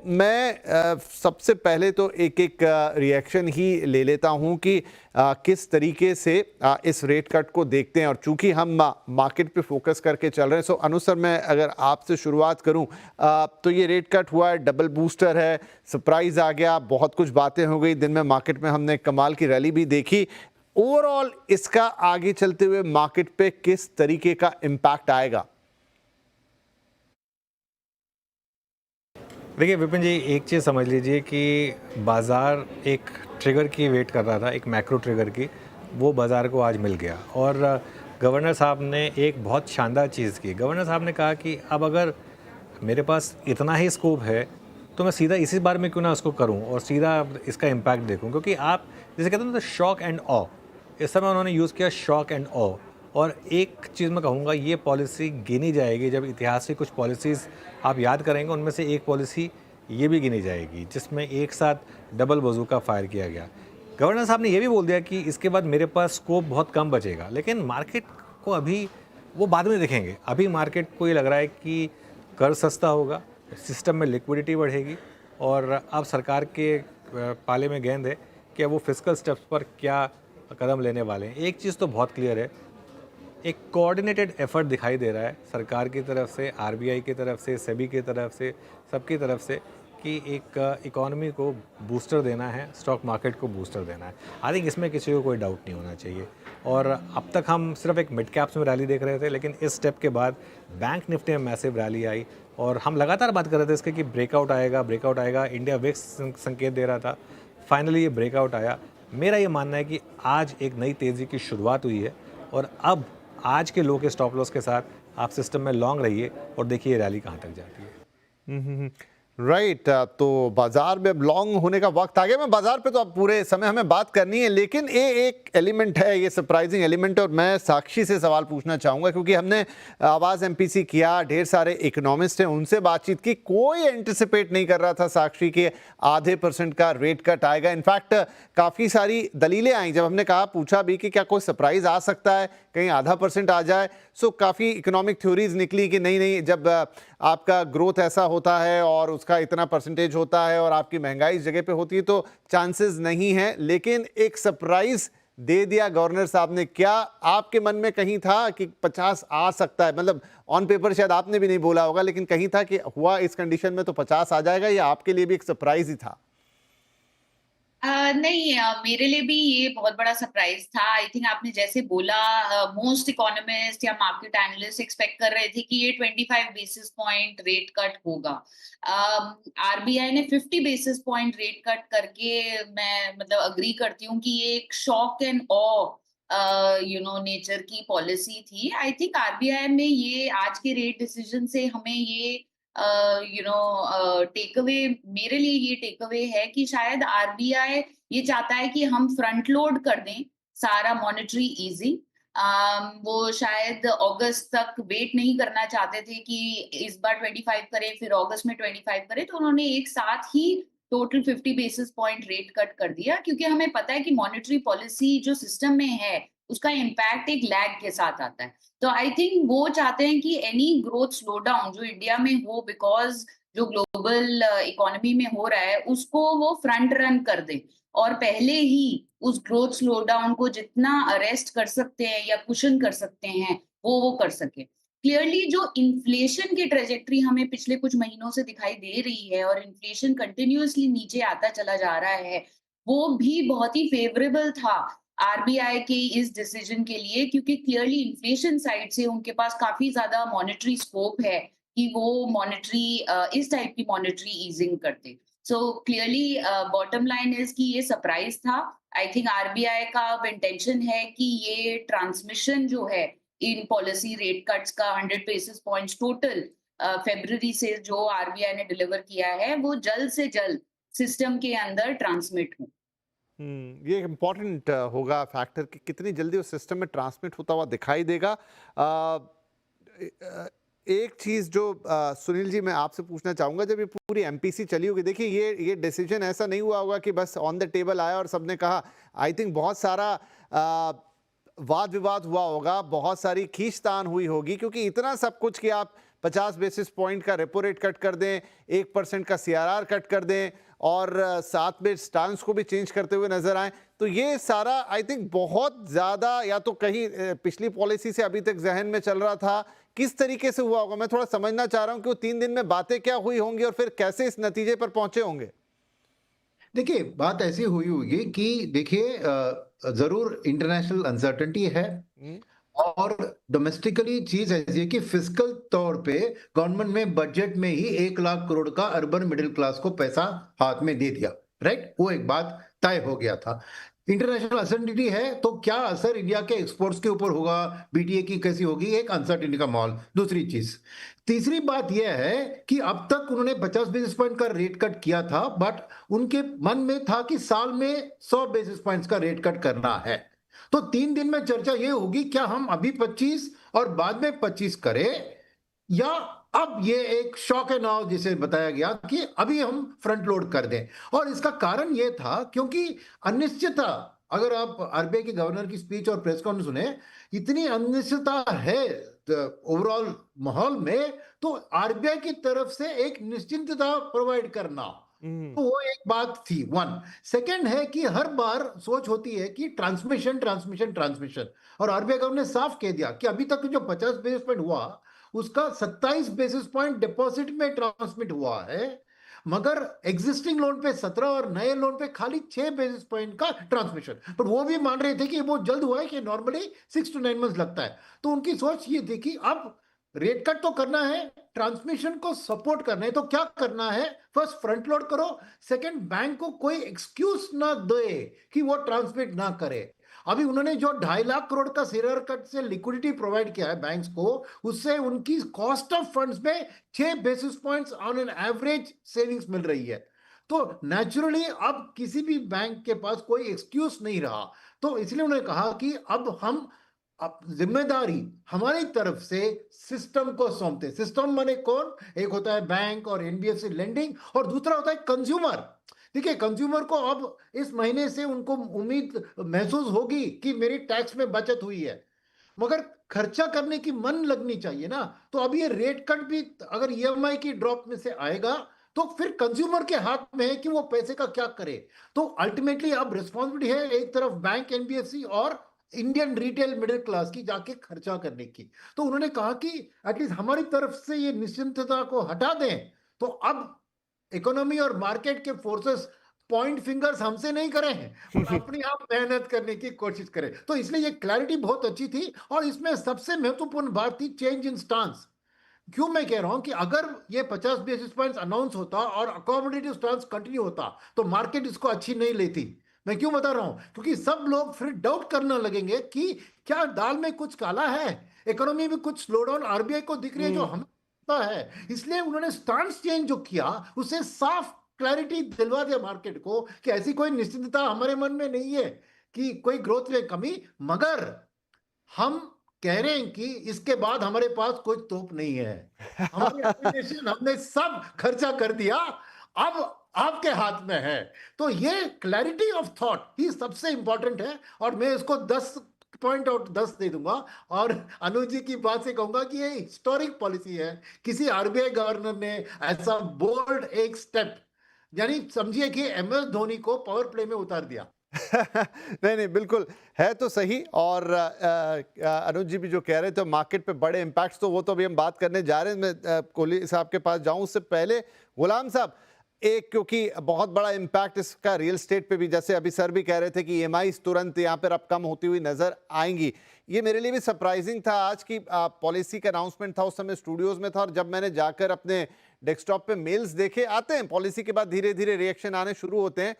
मैं सबसे पहले तो एक रिएक्शन ही ले लेता हूं कि किस तरीके से इस रेट कट को देखते हैं, और चूंकि हम मार्केट पे फोकस करके चल रहे हैं। सो अनु सर, मैं अगर आपसे शुरुआत करूं, तो ये रेट कट हुआ है, डबल बूस्टर है, सरप्राइज आ गया, बहुत कुछ बातें हो गई दिन में, मार्केट में हमने कमाल की रैली भी देखी। ओवरऑल इसका आगे चलते हुए मार्केट पे किस तरीके का इम्पैक्ट आएगा? देखिए विपिन जी, एक चीज़ समझ लीजिए कि बाज़ार एक ट्रिगर की वेट कर रहा था, एक मैक्रो ट्रिगर की। वो बाज़ार को आज मिल गया और गवर्नर साहब ने एक बहुत शानदार चीज़ की। गवर्नर साहब ने कहा कि अब अगर मेरे पास इतना ही स्कोप है तो मैं सीधा इसी बार में क्यों ना उसको करूं और सीधा इसका इम्पैक्ट देखूं, क्योंकि आप जैसे कहते हैं ना, शॉक एंड ऑ, इस समय उन्होंने यूज़ किया शॉक एंड ऑ। और एक चीज़ मैं कहूँगा, ये पॉलिसी गिनी जाएगी जब इतिहास की कुछ पॉलिसीज़ आप याद करेंगे, उनमें से एक पॉलिसी ये भी गिनी जाएगी जिसमें एक साथ डबल बजूका फायर किया गया। गवर्नर साहब ने ये भी बोल दिया कि इसके बाद मेरे पास स्कोप बहुत कम बचेगा, लेकिन मार्केट को अभी वो बाद में देखेंगे। अभी मार्केट को ये लग रहा है कि कर्ज सस्ता होगा, सिस्टम में लिक्विडिटी बढ़ेगी और अब सरकार के पाले में गेंद है कि वो फिस्कल स्टेप्स पर क्या कदम लेने वाले हैं। एक चीज़ तो बहुत क्लियर है, एक कोऑर्डिनेटेड एफर्ट दिखाई दे रहा है सरकार की तरफ से, आरबीआई की तरफ से, सेबी की तरफ से, सबकी तरफ से, कि एक इकॉनमी को बूस्टर देना है, स्टॉक मार्केट को बूस्टर देना है। आई थिंक इसमें किसी को कोई डाउट नहीं होना चाहिए। और अब तक हम सिर्फ एक मिड कैप्स में रैली देख रहे थे, लेकिन इस स्टेप के बाद बैंक निफ्टी में मैसिव रैली आई और हम लगातार बात कर रहे थे इसके कि ब्रेकआउट आएगा, ब्रेकआउट आएगा। इंडिया विक्स संकेत दे रहा था, फाइनली ये ब्रेकआउट आया। मेरा ये मानना है कि आज एक नई तेज़ी की शुरुआत हुई है और अब आज के लो के स्टॉप लॉस के साथ आप सिस्टम में लॉन्ग रहिए और देखिए रैली कहाँ तक जाती है। राइट, तो बाजार में अब लॉन्ग होने का वक्त आ गया। मैं बाजार पे तो अब पूरे समय हमें बात करनी है, लेकिन ये एक एलिमेंट है, ये सरप्राइजिंग एलिमेंट है, और मैं साक्षी से सवाल पूछना चाहूंगा क्योंकि हमने आवाज एमपीसी किया, ढेर सारे इकोनॉमिस्ट हैं, उनसे बातचीत की, कोई एंटिसिपेट नहीं कर रहा था साक्षी के आधे % का रेट कट आएगा। इनफैक्ट काफी सारी दलीलें आई जब हमने कहा, पूछा भी कि क्या कोई सरप्राइज आ सकता है, कहीं आधा % आ जाए। सो काफ़ी इकोनॉमिक थ्योरीज निकली कि नहीं नहीं, जब आपका ग्रोथ ऐसा होता है और उसका इतना % होता है और आपकी महंगाई इस जगह पे होती है तो चांसेस नहीं है। लेकिन एक सरप्राइज दे दिया गवर्नर साहब ने। क्या आपके मन में कहीं था कि 50 आ सकता है? मतलब ऑन पेपर शायद आपने भी नहीं बोला होगा, लेकिन कहीं था कि हुआ इस कंडीशन में तो 50 आ जाएगा, या आपके लिए भी एक सरप्राइज ही था? नहीं, मेरे लिए भी ये बहुत बड़ा सरप्राइज था। आई थिंक आपने जैसे बोला, मोस्ट इकोनॉमिस्ट या मार्केट एनालिस्ट एक्सपेक्ट कर रहे थे कि ये 25 बेसिस पॉइंट रेट कट होगा। आरबीआई ने 50 बेसिस पॉइंट रेट कट करके, मैं मतलब अग्री करती हूँ कि ये एक शॉक एंड ऑ नेचर की पॉलिसी थी। आई थिंक आरबीआई में ये आज के रेट डिसीजन से हमें ये टेक अवे, मेरे लिए ये टेक अवे है कि शायद आरबीआई ये चाहता है कि हम फ्रंट लोड कर दें सारा मॉनेटरी ईजिंग। वो शायद अगस्त तक वेट नहीं करना चाहते थे कि इस बार 25 करें फिर अगस्त में 25 करें, तो उन्होंने एक साथ ही total 50 basis point rate cut कर दिया, क्योंकि हमें पता है कि मॉनेटरी पॉलिसी जो सिस्टम में है उसका इम्पैक्ट एक लैग के साथ आता है। तो आई थिंक वो चाहते हैं कि एनी ग्रोथ स्लो डाउन जो इंडिया में हो, बिकॉज जो ग्लोबल इकोनॉमी में हो रहा है उसको वो फ्रंट रन कर दे और पहले ही उस ग्रोथ स्लो डाउन को जितना अरेस्ट कर सकते हैं या कुशन कर सकते हैं वो कर सके। क्लियरली जो इन्फ्लेशन की ट्रेजेक्ट्री हमें पिछले कुछ महीनों से दिखाई दे रही है और इन्फ्लेशन कंटिन्यूअसली नीचे आता चला जा रहा है, वो भी बहुत ही फेवरेबल था आरबीआई के इस डिसीजन के लिए, क्योंकि क्लियरली इन्फ्लेशन साइड से उनके पास काफी ज्यादा मॉनेटरी स्कोप है कि वो मॉनेटरी इस टाइप की मॉनेटरी ईजिंग करते। So clearly bottom line is कि ये सरप्राइज था। आई थिंक आरबीआई का अब इंटेंशन है कि ये ट्रांसमिशन जो है इन पॉलिसी रेट कट्स का 100 बेसिस पॉइंट्स टोटल फरवरी से जो आरबीआई ने डिलीवर किया है वो जल्द से जल्द सिस्टम के अंदर ट्रांसमिट हो। ये इम्पॉर्टेंट होगा फैक्टर कि कितनी जल्दी उस सिस्टम में ट्रांसमिट होता हुआ दिखाई देगा। एक चीज़ जो सुनील जी मैं आपसे पूछना चाहूँगा, जब ये पूरी एमपीसी चली होगी, देखिए ये डिसीजन ऐसा नहीं हुआ होगा कि बस ऑन द टेबल आया और सबने कहा। आई थिंक बहुत सारा वाद विवाद हुआ होगा, बहुत सारी खींचतान हुई होगी, क्योंकि इतना सब कुछ कि आप 50 बेसिस पॉइंट का रेपो रेट कट कर दें, 1% का CRR कट कर दें और साथ में स्टांस को भी चेंज करते हुए नजर आए, तो ये सारा आई थिंक बहुत ज़्यादा या तो कहीं पिछली पॉलिसी से अभी तक जहन में चल रहा था, किस तरीके से हुआ होगा? मैं थोड़ा समझना चाह रहा हूँ कि वो 3 दिन में बातें क्या हुई होंगी और फिर कैसे इस नतीजे पर पहुंचे होंगे। देखिए, बात ऐसी हुई होगी कि देखिए जरूर इंटरनेशनल अनसर्टेनिटी है और डोमेस्टिकली चीज ऐसी है कि फिजिकल तौर पे गवर्नमेंट में बजट में ही 1 लाख करोड़ का अर्बन मिडिल क्लास को पैसा हाथ में दे दिया, राइट? वो एक बात तय हो गया था। इंटरनेशनल अनसर्टेनिटी है तो क्या असर इंडिया के एक्सपोर्ट्स के ऊपर होगा, बीटीए की कैसी होगी, एक अनसर्टेनिटी का माहौल। दूसरी चीज, तीसरी बात यह है कि अब तक उन्होंने 50 बेसिस पॉइंट का रेट कट किया था, बट उनके मन में था कि साल में 100 बेसिस पॉइंट्स का रेट कट करना है। तो 3 दिन में चर्चा ये होगी क्या हम अभी 25 और बाद में 25 करें, या अब ये एक शॉक एंड ऑव जिसे बताया गया कि अभी हम फ्रंट लोड कर दें। और इसका कारण ये था क्योंकि अनिश्चितता, अगर आप आरबीआई के गवर्नर की स्पीच और प्रेस कॉन्फ्रेंस सुने, इतनी अनिश्चितता है ओवरऑल माहौल में, तो आरबीआई की तरफ से एक निश्चिंतता प्रोवाइड करना, तो वो एक बात थी। वन सेकंड है कि हर बार सोच होती है कि ट्रांसमिशन ट्रांसमिशन ट्रांसमिशन, और आरबीआई गवर्नर ने साफ कह दिया कि अभी तक जो 50 बेसिस पॉइंट हुआ उसका 27 बेसिस पॉइंट डिपॉजिट में ट्रांसमिट हुआ है, मगर एग्जिस्टिंग लोन पे 17 और नए लोन पे खाली 6 बेसिस पॉइंट का ट्रांसमिशन। पर वो भी मान रहे थे कि वो जल्द हुआ है, कि नॉर्मली 6 to 9 मंथ्स लगता है। तो उनकी सोच ये थी कि अब रेट कट तो करना है, ट्रांसमिशन को सपोर्ट करना है, तो क्या करना है? फर्स्ट फ्रंट लोड करो, सेकंड बैंक को कोई एक्सक्यूज ना दे कि वो ट्रांसमिट ना करे। अभी उन्होंने जो 2.5 लाख करोड़ का सीआरआर कट से लिक्विडिटी प्रोवाइड किया है बैंक्स को, उससे उनकी कॉस्ट ऑफ फंड्स में 6 basis points on an average savings मिल रही है। तो नेचुरली अब किसी भी बैंक के पास कोई एक्सक्यूज नहीं रहा। तो इसलिए उन्होंने कहा कि अब हम जिम्मेदारी हमारी तरफ से सिस्टम को सौंपते। सिस्टम माने कौन? एक होता है बैंक और एनबीएफसी लेंडिंग, और दूसरा होता है कंज्यूमर। देखिए, कंज्यूमर को अब इस महीने से उनको उम्मीद महसूस होगी कि मेरी टैक्स में बचत हुई है, मगर खर्चा करने की मन लगनी चाहिए ना। तो अब ये रेट कट भी अगर ईएमआई की ड्रॉप में से आएगा तो फिर कंज्यूमर के हाथ में है कि वो पैसे का क्या करे। तो अल्टीमेटली अब रिस्पॉन्सिबिलिटी है एक तरफ बैंक, एनबीएफसी और इंडियन रिटेल मिडिल क्लास की जाके खर्चा करने की। तो उन्होंने कहा कि एटलीस्ट हमारी तरफ से ये निश्चिंतता को हटा दें, तो अब इकोनॉमी और मार्केट के फोर्सेस पॉइंट फिंगर्स हमसे नहीं करें और अपनी आप मेहनत करने की कोशिश करें। तो इसलिए ये क्लैरिटी बहुत अच्छी थी, और इसमें सबसे महत्वपूर्ण बात थी चेंज इन स्टांस। क्यों मैं कह रहा हूं कि अगर ये 50 बेसिस पॉइंट्स अनाउंस होता और अकोमोडेटिव स्टांस कंटिन्यू होता तो मार्केट इसको अच्छी नहीं लेती। मैं क्यों बता रहा हूं? क्योंकि सब लोग फिर डाउट करने लगेंगे कि क्या दाल में कुछ काला है, इकोनॉमी में कुछ स्लोडाउन आरबीआई को दिख रही है जो हमें पता है। इसलिए उन्होंने स्टांस चेंज जो किया उससे साफ क्लैरिटी दिलवा दिया मार्केट को कि ऐसी कोई निश्चितता हमारे मन में नहीं है कि कोई ग्रोथ में कमी, मगर हम कह रहे हैं कि इसके बाद हमारे पास कोई तोप नहीं है। हमारी एप्लीकेशन हमने सब खर्चा कर दिया, अब आपके हाथ में है। तो ये क्लैरिटी ऑफ थॉट ही सबसे इंपॉर्टेंट है, और मैं इसको 10 पॉइंट आउट 10 दे दूंगा। और अनुज जी की बात से कहूंगा कि ये हिस्टोरिक पॉलिसी है, किसी आरबीआई गवर्नर ने ऐसा बोल्ड एक स्टेप, यानी समझिए कि एमएस धोनी को पावर प्ले में उतार दिया। नहीं नहीं, बिल्कुल है तो सही। और अनुज जी भी जो कह रहे थे मार्केट पे बड़े इम्पैक्ट्स, तो वो तो अभी हम बात करने जा रहे हैं। मैं कोहली साहब के पास जाऊं उससे पहले गुलाम साहब, एक क्योंकि बहुत बड़ा इम्पैक्ट इसका रियल स्टेट पे भी, जैसे अभी सर भी कह रहे थे कि ईएमआईज तुरंत यहाँ पर अब कम होती हुई नजर आएंगी। ये मेरे लिए भी सरप्राइजिंग था आज की पॉलिसी का अनाउंसमेंट था, उस समय स्टूडियोज में था, और जब मैंने जाकर अपने डेस्कटॉप पे मेल्स देखे, आते हैं पॉलिसी के बाद धीरे धीरे रिएक्शन आने शुरू होते हैं,